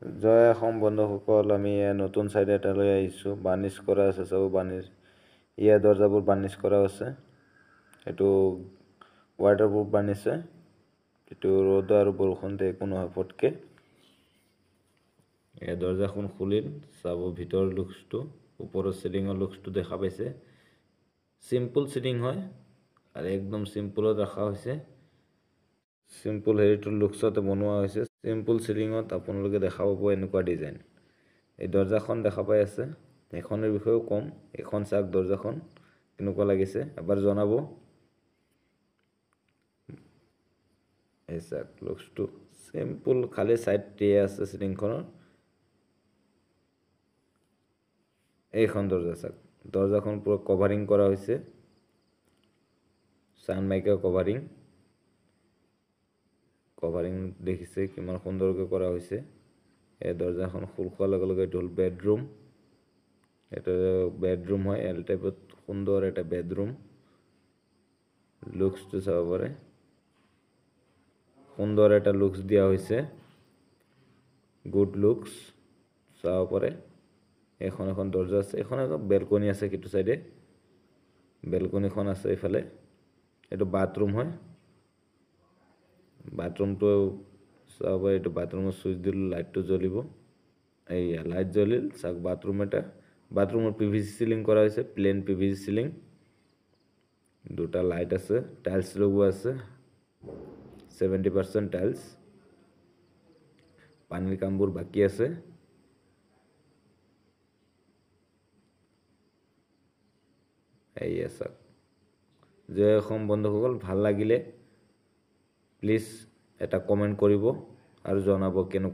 জয় অসম বন্ধুসকল, আমি নতুন সাইড এটা লৈ আহিছোঁ। বাৰ্নিছ কৰা আছে, চব বাৰ্নিছ। ইয়াৰ দৰ্জাবোৰ বাৰ্নিছ কৰা আছে। এইটো ৱাটাৰপ্ৰুফ বাৰ্নিছ হয়। এইটো ৰ'দ আৰু বৰষুণতে একো নহয় পটকে। এই দৰ্জাখন খুলিল, চাব ভিতৰৰ লুকছটো, ওপৰৰ চিলিঙৰ লুকছটো দেখা পাইছে। চিম্পল চিলিং হয় আৰু একদম চিম্পলত ৰখা হৈছে। চিম্পল হেৰিটোৰ লুকছতে বনোৱা হৈছে। চিম্পল চিলিঙত আপোনালোকে দেখা পাব এনেকুৱা ডিজাইন। এই দৰ্জাখন দেখা পাই আছে, এখনৰ বিষয়েও কম। এখন চাওক দৰ্জাখন কেনেকুৱা লাগিছে, এবাৰ জনাব। এই চাওক লুকছটো চিম্পল, খালি সাইড দিয়ে আছে চিলিংখনৰ। এইখন দৰ্জা চাওক, দৰ্জাখন পুৰা কভাৰিং কৰা হৈছে, সানমাইকা কভাৰিং দেখিছে কিমান সুন্দৰকৈ কৰা হৈছে। এই দৰ্জাখন খোল খোৱাৰ লগে লগে এইটো হ'ল বেডৰুম। এটা বেডৰুম হয়, এল টাইপত সুন্দৰ এটা বেডৰুম। লুকছটো চাব পাৰে, সুন্দৰ এটা লুকছ দিয়া হৈছে, গুড লুকছ চাব পাৰে। এখন দৰ্জা আছে, এখন বেলকনি আছে, কিটো সাইডে বেলকনিখন আছে এইফালে। এইটো বাথৰুম হয়। বাথৰুমটো চাব পাৰে, এইটো বাথৰুমৰ সুইচ দিলে লাইটটো জ্বলিব। এইয়া লাইট জ্বলিল, চাওক বাথৰুম এটা। বাথৰুমৰ পিভিসি সিলিং কৰা হৈছে, প্লেন পিভিসি সিলিং। দুটা লাইট আছে, টাইলছ লগোৱা আছে, 70% টাইলছ। পানীৰ কামবোৰ বাকী আছে। এইয়া চাওক। জয় অসম বন্ধুসকল, ভাল লাগিলে প্লিজ এটা কমেণ্ট কৰিব আৰু জনাব কেনেকুৱা।